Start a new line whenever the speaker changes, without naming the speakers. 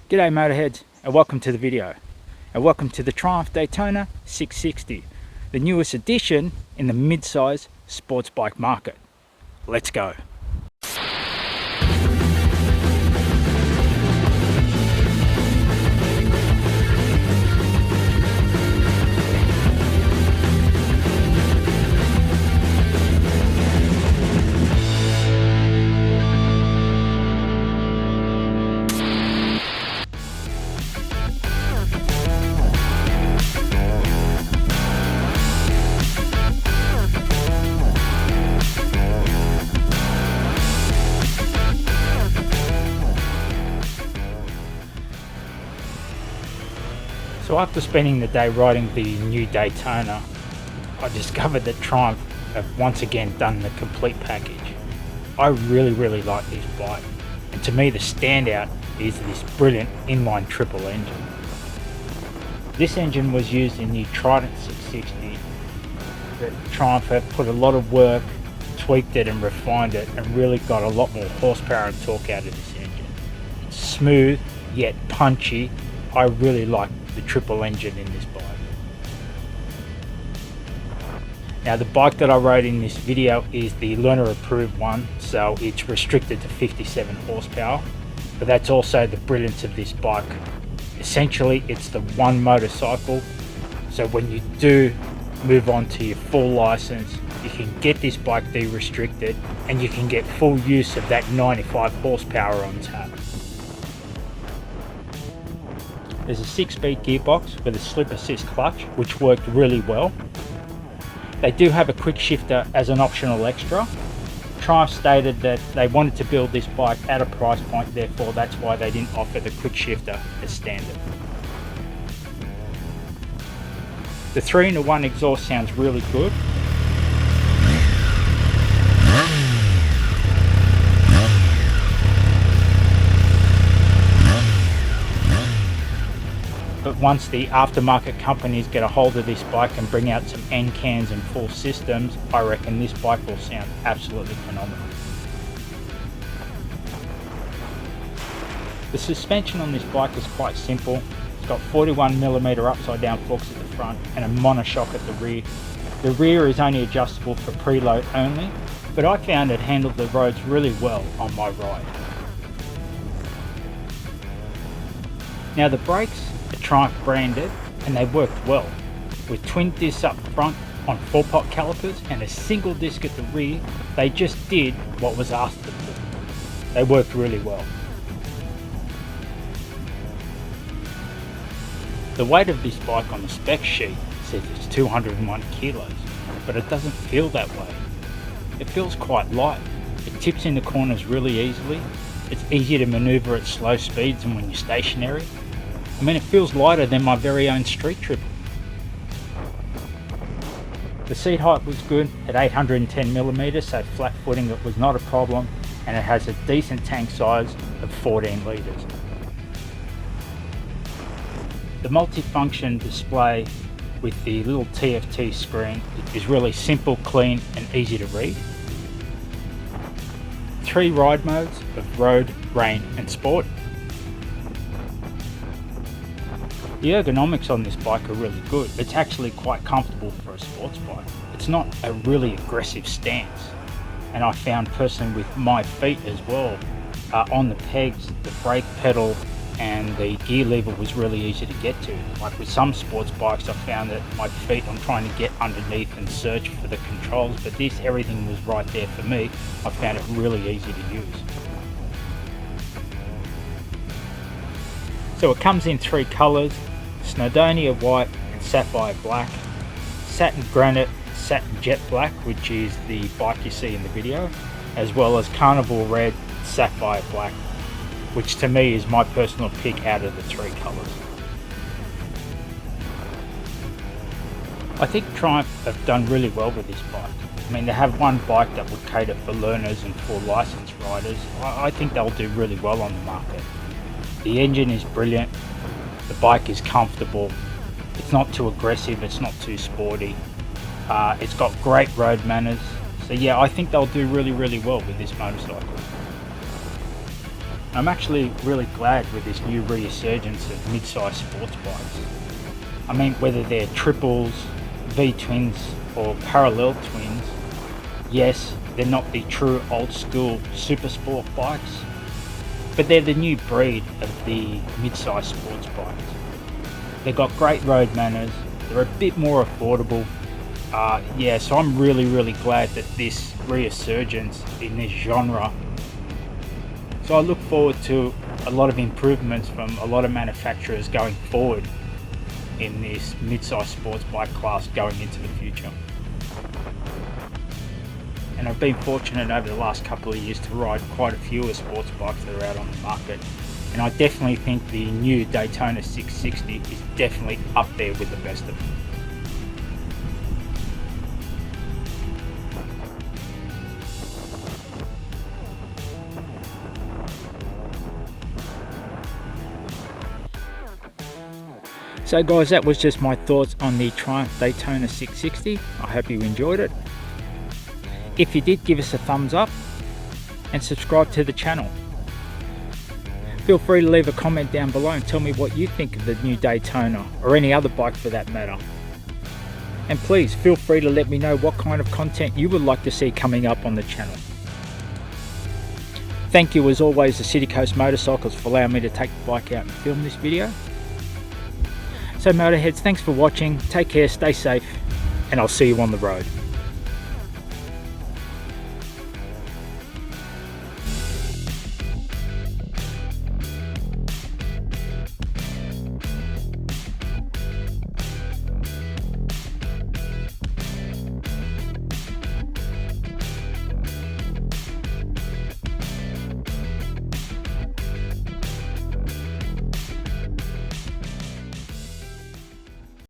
G'day motorheads, and welcome to the video. And welcome to the Triumph Daytona 660, the newest addition in the mid-size sports bike market. Let's go. So after spending the day riding the new Daytona, I discovered that Triumph have once again done the complete package. I really like this bike, and to me the standout is this brilliant inline triple engine. This engine was used in the Triumph 660, but Triumph have put a lot of work, tweaked it and refined it, and really got a lot more horsepower and torque out of this engine. It's smooth yet punchy. I really like the triple engine in this bike. Now the bike that I rode in this video is the learner approved one, so it's restricted to 57 horsepower, but that's also the brilliance of this bike. Essentially it's the one motorcycle, so when you do move on to your full license, you can get this bike de-restricted and you can get full use of that 95 horsepower on tap. There's a 6-speed gearbox with a slip assist clutch, which worked really well. They do have a quick shifter as an optional extra. Triumph stated that they wanted to build this bike at a price point, therefore that's why they didn't offer the quick shifter as standard. The 3-in-1 exhaust sounds really good. But once the aftermarket companies get a hold of this bike and bring out some end cans and full systems, I reckon this bike will sound absolutely phenomenal. The suspension on this bike is quite simple. It's got 41mm upside down forks at the front and a monoshock at the rear. The rear is only adjustable for preload only, but I found it handled the roads really well on my ride. Now the brakes are Triumph branded and they worked well, with twin discs up front on 4-pot calipers and a single disc at the rear. They just did what was asked of them. They worked really well. The weight of this bike on the spec sheet says it's 201 kilos, but it doesn't feel that way. It feels quite light. It tips in the corners really easily. It's easy to maneuver at slow speeds and when you're stationary. I mean, it feels lighter than my very own street triple. The seat height was good at 810mm, so flat footing it was not a problem, and it has a decent tank size of 14 litres. The multifunction display with the little TFT screen is really simple, clean and easy to read. 3 ride modes of road, rain and sport. The ergonomics on this bike are really good. It's actually quite comfortable for a sports bike. It's not a really aggressive stance, and I found personally with my feet as well, on the pegs, the brake pedal and the gear lever was really easy to get to. Like with some sports bikes I found that my feet, I'm trying to get underneath and search for the controls, but this, everything was right there for me. I found it really easy to use. So it comes in 3 colours: Snowdonia white and sapphire black, satin granite, satin jet black, which is the bike you see in the video, as well as carnival red, sapphire black, which to me is my personal pick out of the 3 colours. I think Triumph have done really well with this bike. I mean, they have one bike that would cater for learners and for licensed riders. I think they'll do really well on the market. The engine is brilliant, the bike is comfortable, it's not too aggressive, it's not too sporty, it's got great road manners. So yeah, I think they'll do really well with this motorcycle. I'm actually really glad with this new resurgence of mid-size sports bikes. I mean, whether they're triples, V-twins or parallel twins, yes, they're not the true old school super sport bikes, but they're the new breed of the mid-size sports bikes. They've got great road manners, they're a bit more affordable. So I'm really glad that this resurgence in this genre. So I look forward to a lot of improvements from a lot of manufacturers going forward in this mid-size sports bike class going into the future. And I've been fortunate over the last couple of years to ride quite a few of the sports bikes that are out on the market. And I definitely think the new Daytona 660 is definitely up there with the best of them. So guys, that was just my thoughts on the Triumph Daytona 660. I hope you enjoyed it. If you did, give us a thumbs up and subscribe to the channel. Feel free to leave a comment down below and tell me what you think of the new Daytona or any other bike for that matter. And please feel free to let me know what kind of content you would like to see coming up on the channel. Thank you as always to City Coast Motorcycles for allowing me to take the bike out and film this video. So Motorheads, thanks for watching, take care, stay safe, and I'll see you on the road.